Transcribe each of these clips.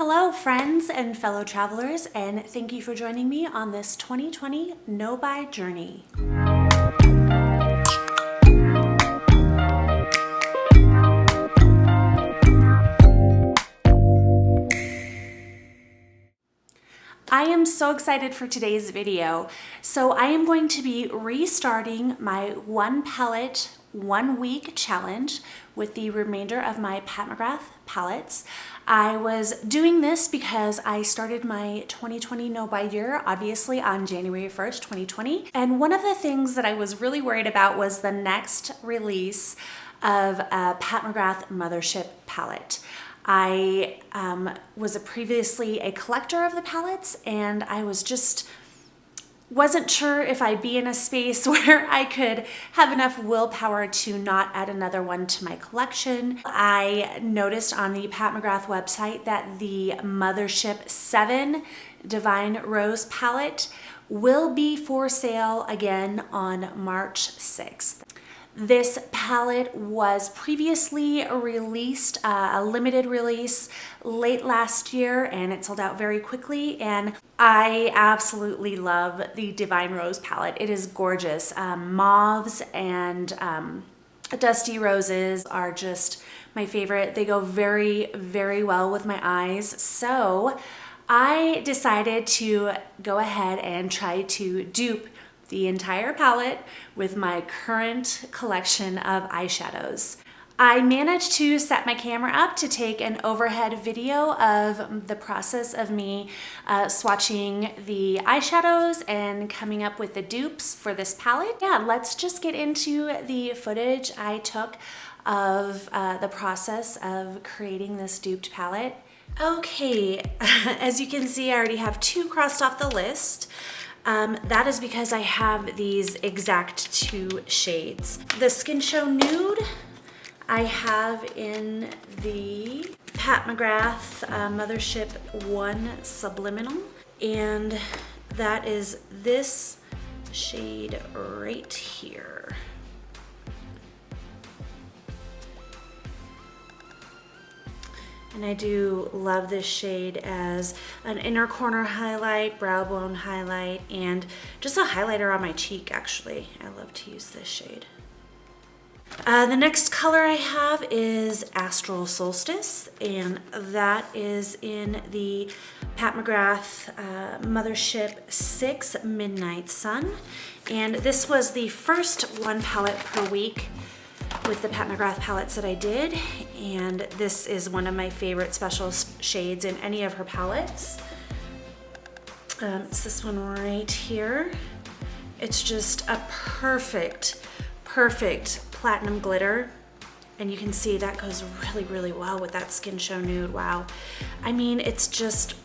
Hello friends and fellow travelers, and thank you for joining me on this 2020 no-buy journey. I am so excited for today's video. So I am going to be restarting my one palette, 1 week challenge with the remainder of my Pat McGrath palettes. I was doing this because I started my 2020 no-buy year, obviously on January 1st, 2020. And one of the things that I was really worried about was the next release of a Pat McGrath Mothership palette. I was previously a collector of the palettes, and I wasn't sure if I'd be in a space where I could have enough willpower to not add another one to my collection. I noticed on the Pat McGrath website that the Mothership VII Divine Rose palette will be for sale again on March 6th. This palette was previously released, a limited release late last year, and it sold out very quickly, and I absolutely love the Divine Rose palette. It is gorgeous. Mauves and dusty roses are just my favorite. They go very, very well with my eyes, so I decided to go ahead and try to dupe the entire palette with my current collection of eyeshadows. I managed to set my camera up to take an overhead video of the process of me swatching the eyeshadows and coming up with the dupes for this palette. Yeah, let's just get into the footage I took of the process of creating this duped palette. Okay, as you can see, I already have 2 crossed off the list. That is because I have these exact 2 shades. The Skin Show Nude I have in the Pat McGrath Mothership 1 Subliminal, and that is this shade right here. And I do love this shade as an inner corner highlight, brow bone highlight, and just a highlighter on my cheek, actually. I love to use this shade. The next color I have is Astral Solstice, and that is in the Pat McGrath Mothership 6 Midnight Sun. And this was the first 1 palette per week with the Pat McGrath palettes that I did, and this is one of my favorite special shades in any of her palettes. It's this one right here. It's just a perfect platinum glitter, and you can see that goes really, really well with that Skin Show Nude. Wow. I mean, it's just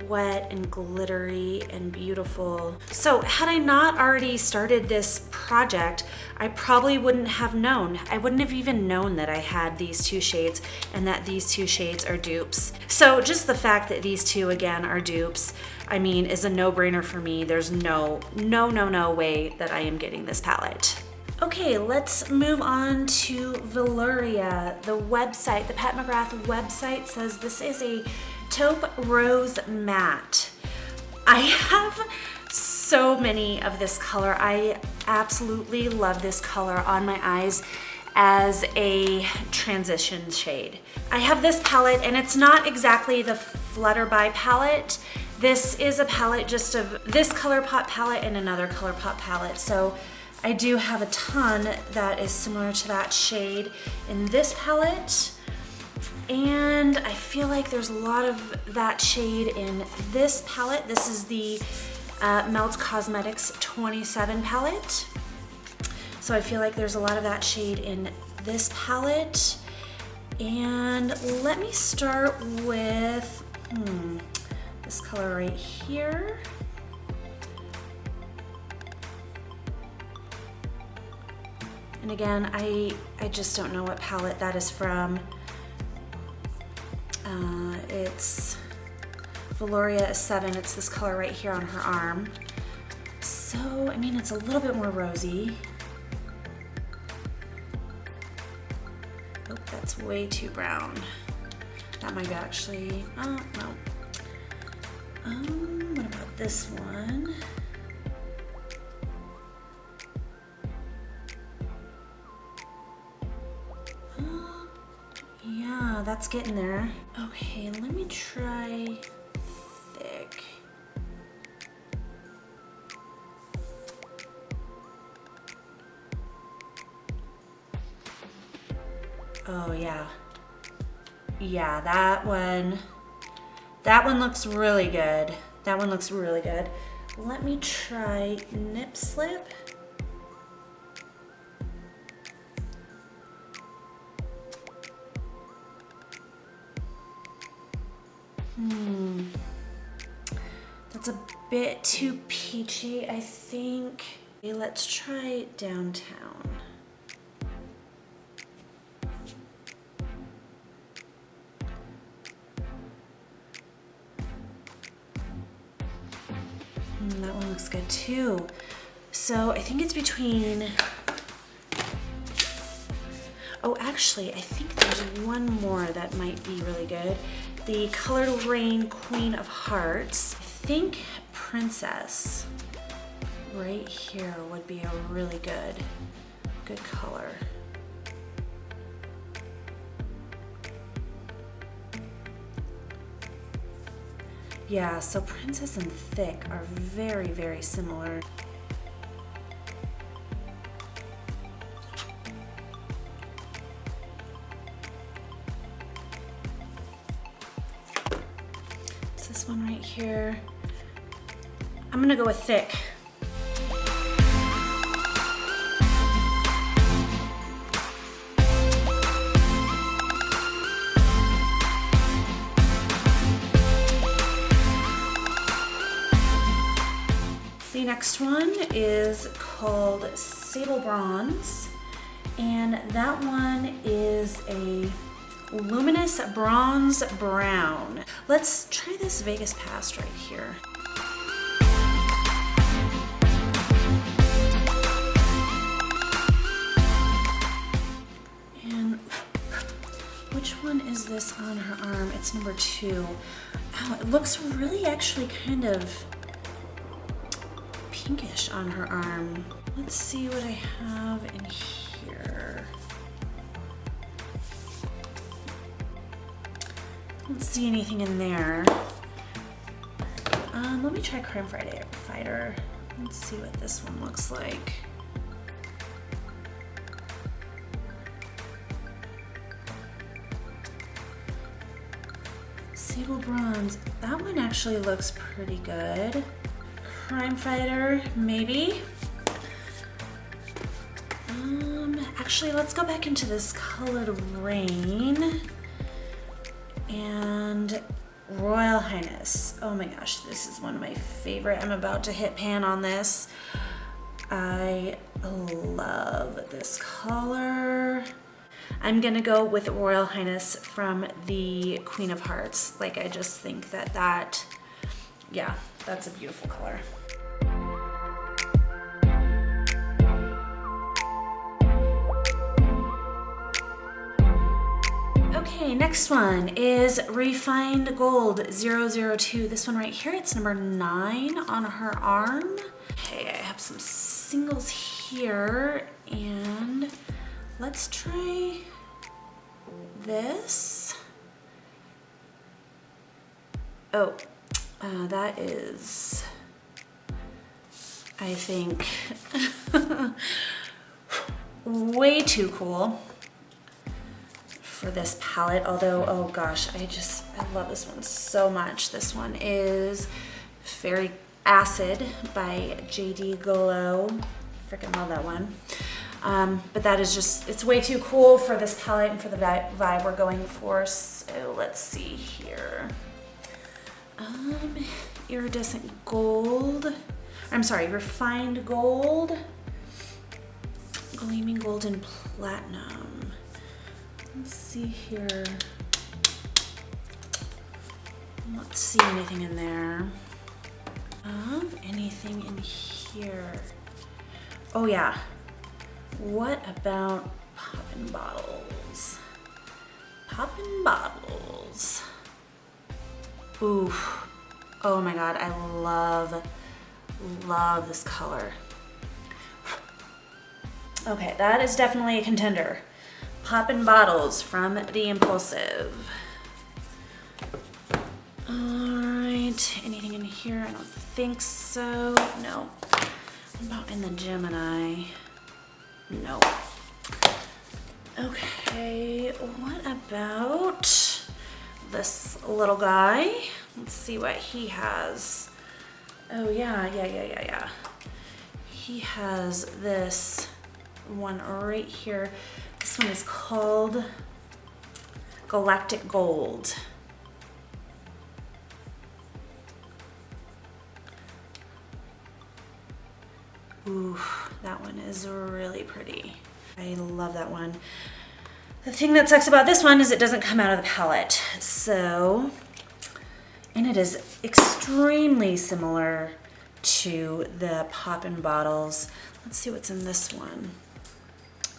wet and glittery and beautiful. So had I not already started this project, I probably wouldn't have known. I wouldn't have even known that I had these 2 shades and that these 2 shades are dupes. So just the fact that these 2 again are dupes, I mean, is a no-brainer for me. There's no way that I am getting this palette. Okay, let's move on to Velouria. The website, the Pat McGrath website says this is a Taupe Rose Matte. I have so many of this color. I absolutely love this color on my eyes as a transition shade. I have this palette, and it's not exactly the Flutterby palette. This is a palette just of this ColourPop palette and another ColourPop palette. So I do have a ton that is similar to that shade in this palette. And I feel like there's a lot of that shade in this palette. This is the Melt Cosmetics 27 palette. So I feel like there's a lot of that shade in this palette. And let me start with this color right here. And again, I just don't know what palette that is from. It's Velouria 7. It's this color right here on her arm. So, I mean, it's a little bit more rosy. Oh, that's way too brown. That might be actually, oh, no. What about this one? Yeah, that's getting there. Okay, let me try thick. Oh yeah. Yeah, that one looks really good. That one looks really good. Let me try nip slip. That's a bit too peachy, I think. Okay, let's try downtown. That one looks good too. So I think it's between, oh, actually, I think there's one more that might be really good. The Colored Rain Queen of Hearts. I think Princess right here would be a really good color. Yeah, so Princess and Thick are very, very similar. It's this one right here. I'm gonna go with Thick. The next one is called Sable Bronze, and that one is a Luminous Bronze Brown. Let's try this Vegas Past right here. And which one is this on her arm? It's number 2. Oh, it looks really actually kind of pinkish on her arm. Let's see what I have in here. Don't see anything in there. Let me try Crime Fighter. Let's see what this one looks like. Sable Bronze. That one actually looks pretty good. Crime Fighter, maybe. Actually, let's go back into this Colored Rain and Royal Highness. Oh my gosh, this is one of my favorite. I'm about to hit pan on this. I love this color. I'm gonna go with Royal Highness from the Queen of Hearts. Like, I just think that, yeah, that's a beautiful color. Okay, next one is Refined Gold 002. This one right here, it's number 9 on her arm. Okay, I have some singles here, and let's try this. Oh, that is, I think, way too cool for this palette, although, oh gosh, I love this one so much. This one is Fairy Acid by JD Golo. Freaking love that one. But that is just, it's way too cool for this palette and for the vibe we're going for. So let's see here. Iridescent Gold. I'm sorry, Refined Gold. Gleaming Golden Platinum. Let's see here. Let's see anything in there. Anything in here? Oh yeah. What about Poppin' Bottles? Poppin' Bottles. Ooh, oh my God, I love this color. Okay, that is definitely a contender. Poppin' Bottles from The Impulsive. All right, anything in here? I don't think so. No. What about in the Gemini? No. Okay, what about this little guy? Let's see what he has. Oh yeah. He has this one right here. This one is called Galactic Gold. Ooh, that one is really pretty. I love that one. The thing that sucks about this one is it doesn't come out of the palette. So, and it is extremely similar to the Poppin' Bottles. Let's see what's in this one.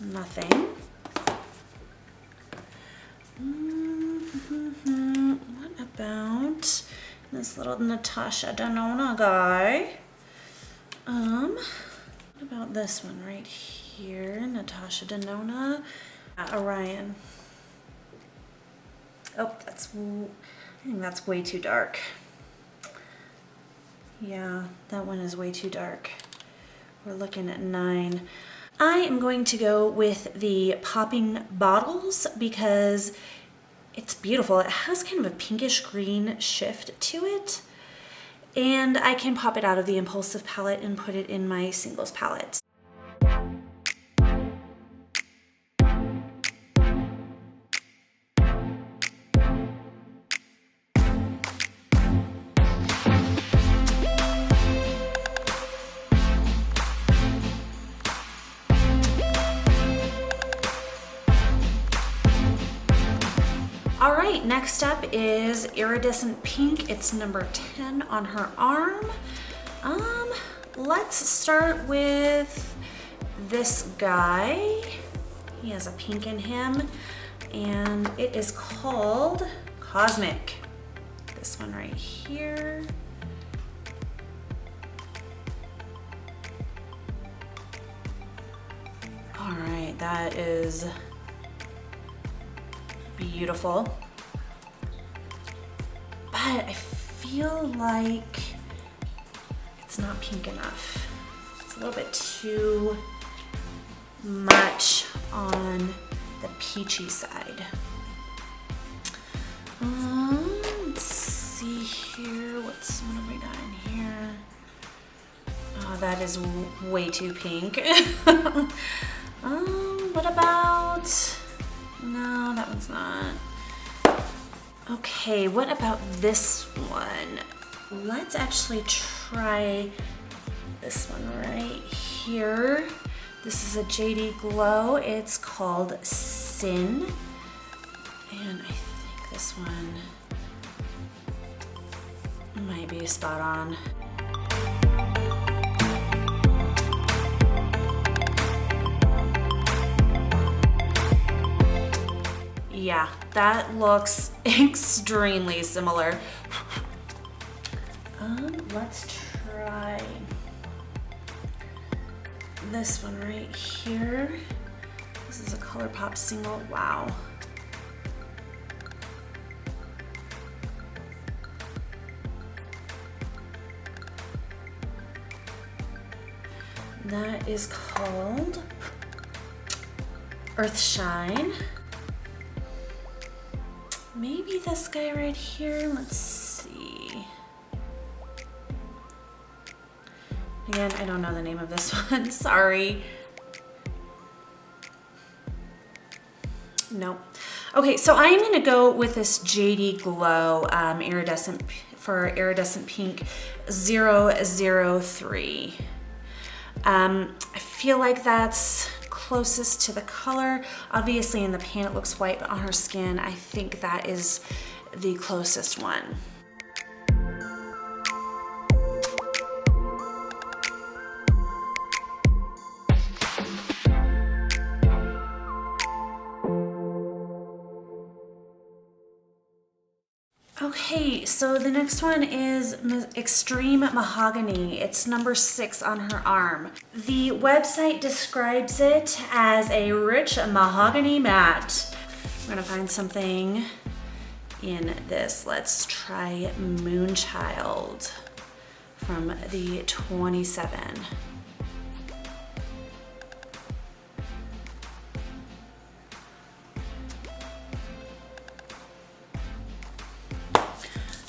Nothing. What about this little Natasha Denona guy? What about this one right here? Natasha Denona. Orion. Oh, I think that's way too dark. Yeah, that one is way too dark. We're looking at 9. I am going to go with the Popping Bottles because it's beautiful. It has kind of a pinkish green shift to it. And I can pop it out of the Impulsive palette and put it in my singles palette. All right, next up is Iridescent Pink. It's number 10 on her arm. Let's start with this guy. He has a pink in him, and it is called Cosmic. This one right here. All right, that is beautiful, but I feel like it's not pink enough. It's a little bit too much on the peachy side. Let's see here. What have we got in here? Oh, that is way too pink. What about? No, that one's not. Okay, what about this one? Let's actually try this one right here. This is a JD Glow. It's called Sin. And I think this one might be spot on. Yeah, that looks extremely similar. Let's try this one right here. This is a ColourPop single. Wow. That is called Earthshine. Maybe this guy right here. Let's see. Again, I don't know the name of this one. Sorry. No. Okay, so I'm gonna go with this JD Glow Iridescent Pink 003. I feel like that's closest to the color. Obviously in the pan it looks white, but on her skin I think that is the closest one. so the next one is Extreme Mahogany. It's number 6 on her arm. The website describes it as a rich mahogany matte. We're gonna find something in this. Let's try Moonchild from the 27.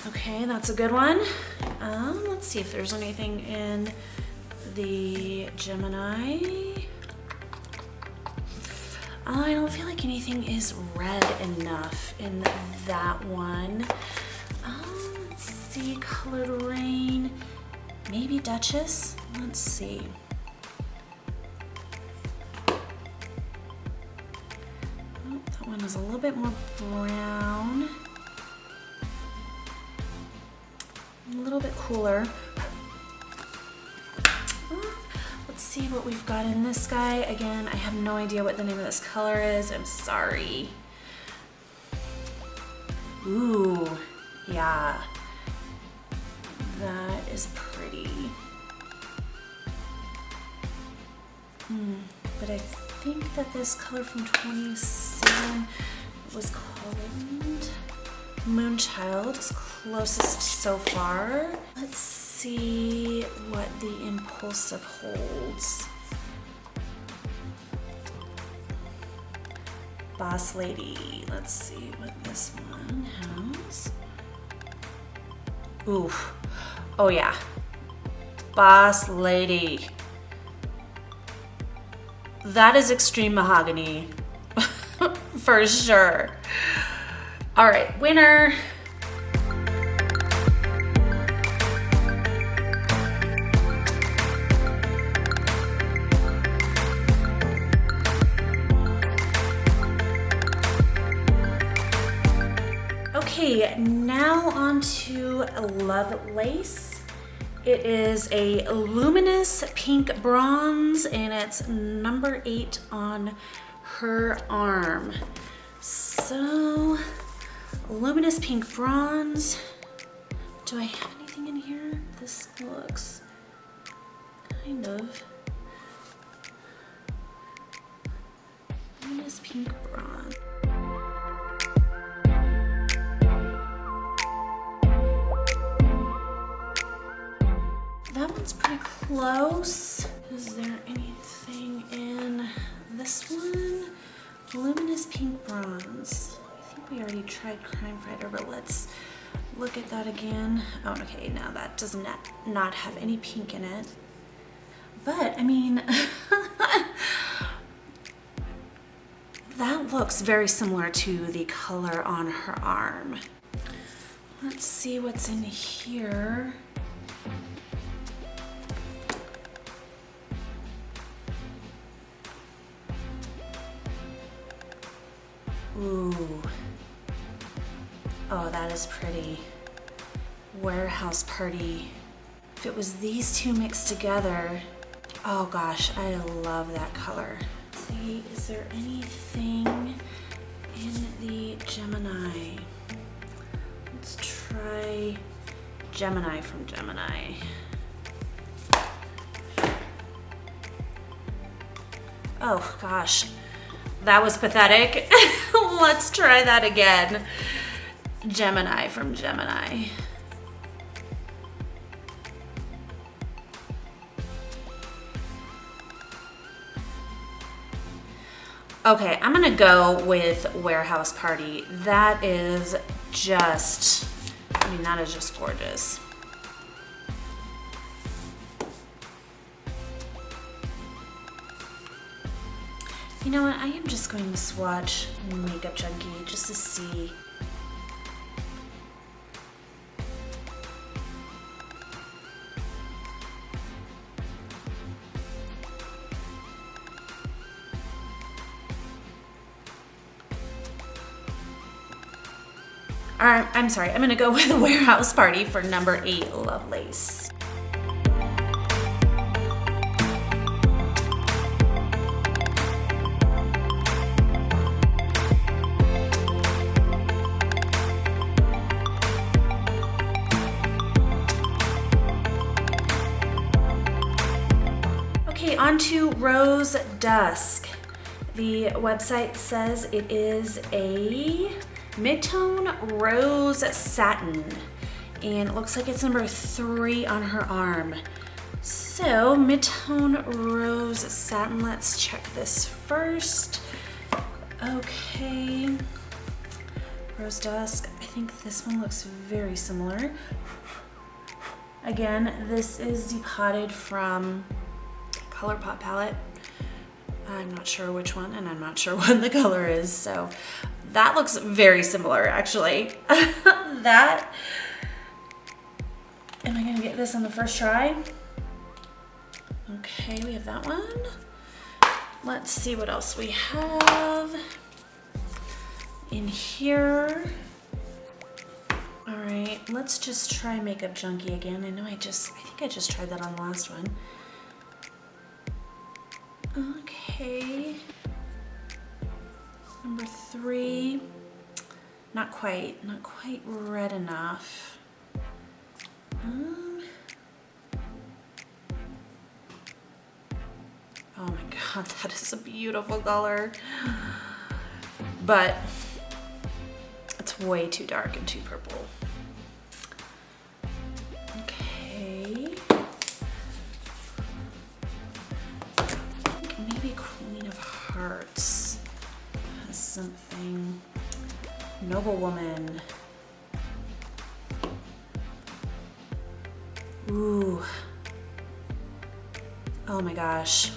Okay, that's a good one. Let's see if there's anything in the Gemini. I don't feel like anything is red enough in that one. Let's see, Colored Rain, maybe Duchess. Let's see. Oh, that one is a little bit more brown. A little bit cooler. Let's see what we've got in this guy. Again, I have no idea what the name of this color is. I'm sorry. Ooh, yeah. That is pretty. But I think that this color from 27 was called Moonchild. Is closest so far. Let's see what the Impulsive holds. Boss Lady. Let's see what this one has. Ooh. Oh yeah. Boss Lady. That is Extreme Mahogany. For sure. All right, winner. Okay, now on to Lovelace. It is a Luminous Pink Bronze and it's number 8 on her arm. So, Luminous Pink Bronze. Do I have anything in here? This looks kind of Luminous Pink Bronze. That one's pretty close. Is there anything in this one? Luminous Pink Bronze. I think we already tried Crime Fighter, but let's look at that again. Oh, okay, now that does not have any pink in it. But, I mean, that looks very similar to the color on her arm. Let's see what's in here. Ooh. Oh, that is pretty. Warehouse Party. If it was these two mixed together, oh gosh, I love that color. Let's see, is there anything in the Gemini? Let's try Gemini from Gemini. Oh gosh. That was pathetic. Let's try that again. Gemini from Gemini. Okay, I'm gonna go with Warehouse Party. That is just, I mean, that is just gorgeous. You know what, I am just going to swatch Makeup Junkie just to see. I'm sorry, I'm gonna go with Warehouse Party for number 8, Lovelace. On to Rose Dusk. The website says it is a mid-tone rose satin, and it looks like it's number 3 on her arm. So mid-tone rose satin, let's check this first. Okay, Rose Dusk, I think this one looks very similar. Again, this is depotted from ColourPop palette. I'm not sure which one, and I'm not sure what the color is, so that looks very similar, actually. Am I gonna get this on the first try? Okay, we have that one. Let's see what else we have in here. All right, let's just try Makeup Junkie again. I think I just tried that on the last one. Okay, number 3, not quite red enough. Oh my God, that is a beautiful color, but it's way too dark and too purple. Okay. Maybe Queen of Hearts has something. Noblewoman. Ooh. Oh my gosh.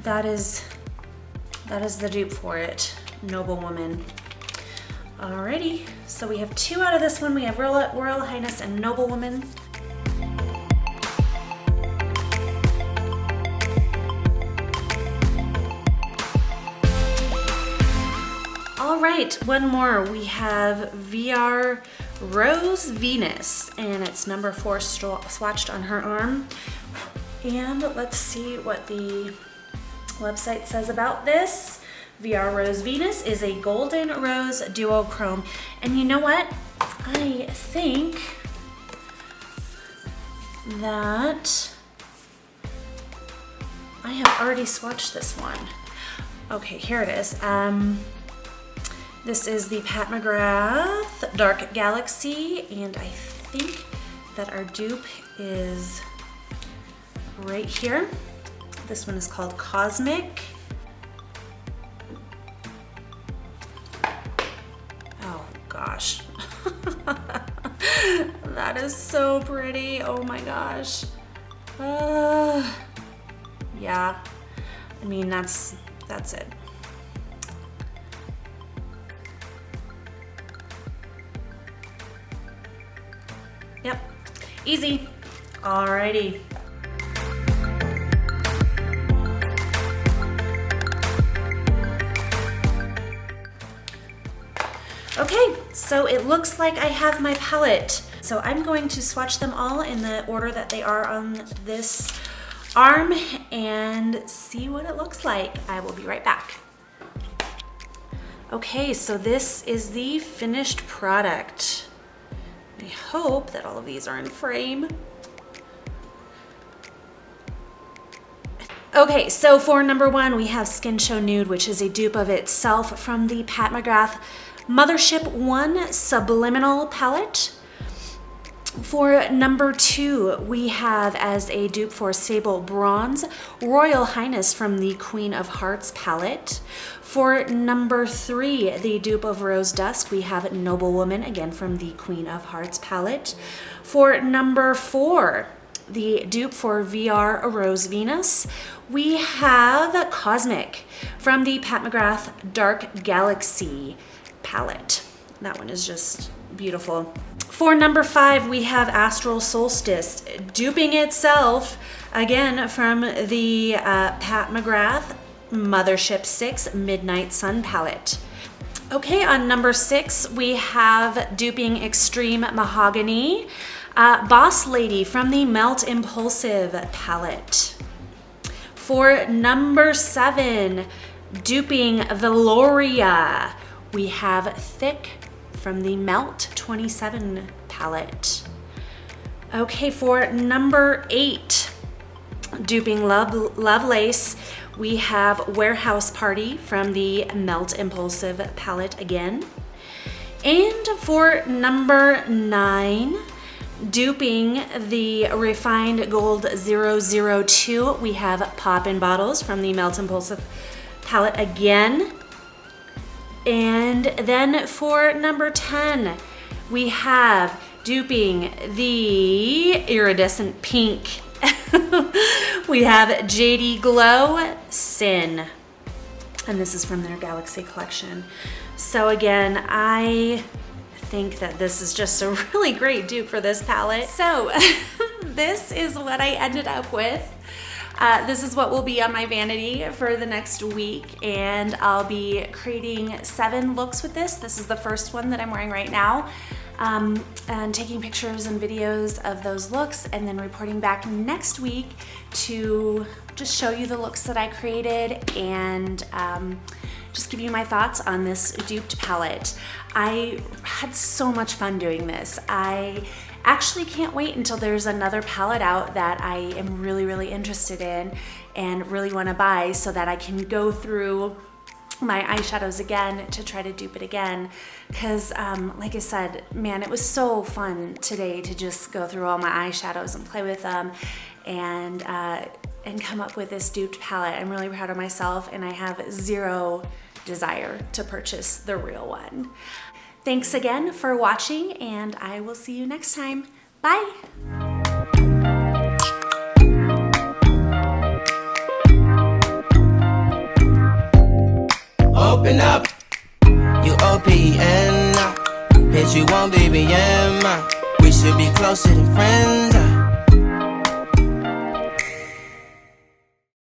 That is the dupe for it. Noblewoman. Alrighty, so we have 2 out of this one. We have Royal Highness and Noblewoman. All right, one more. We have VR Rose Venus, and it's number 4 swatched on her arm. And let's see what the website says about this. VR Rose Venus is a golden rose duochrome. And you know what? I think that I have already swatched this one. Okay, here it is. This is the Pat McGrath Dark Galaxy, and I think that our dupe is right here. This one is called Cosmic. Oh gosh. That is so pretty. Oh my gosh. Yeah, I mean, that's it. Yep, easy. Alrighty. Okay, so it looks like I have my palette. So I'm going to swatch them all in the order that they are on this arm and see what it looks like. I will be right back. Okay, so this is the finished product. I hope that all of these are in frame. Okay, so for number 1, we have Skin Show Nude, which is a dupe of itself from the Pat McGrath Mothership 1 Subliminal palette. For number 2, we have as a dupe for Sable Bronze, Royal Highness from the Queen of Hearts palette. For number 3, the dupe of Rose Dusk, we have Noblewoman, again from the Queen of Hearts palette. For number 4, the dupe for VR Rose Venus, we have Cosmic from the Pat McGrath Dark Galaxy palette. That one is just beautiful. For number 5, we have Astral Solstice, duping itself, again from the Pat McGrath Mothership 6 Midnight Sun palette. Okay, on number 6, we have duping Extreme Mahogany, Boss Lady from the Melt Impulsive palette. For number 7, duping Veloria, we have Thick from the Melt 27 palette. Okay, for number 8, Duping Love Lace, we have Warehouse Party from the Melt Impulsive palette again. And for number 9, duping the Refined Gold 002, we have Poppin' Bottles from the Melt Impulsive palette again. And then for number 10, we have duping the Iridescent Pink. We have JD Glow Sin, and this is from their Galaxy collection. So again, I think that this is just a really great dupe for this palette. So this is what I ended up with. This is what will be on my vanity for the next week, and I'll be creating 7 looks with this. This is the first one that I'm wearing right now, and taking pictures and videos of those looks, and then reporting back next week to just show you the looks that I created and just give you my thoughts on this duped palette. I had so much fun doing this. I actually can't wait until there's another palette out that I am really interested in and really want to buy, so that I can go through my eyeshadows again to try to dupe it again. Because like I said, man, it was so fun today to just go through all my eyeshadows and play with them and come up with this duped palette. I'm really proud of myself, and I have zero desire to purchase the real one. Thanks again for watching, and I will see you next time. Bye! Open up, you OPN, bitch, you won't BBM. We should be closer than friends.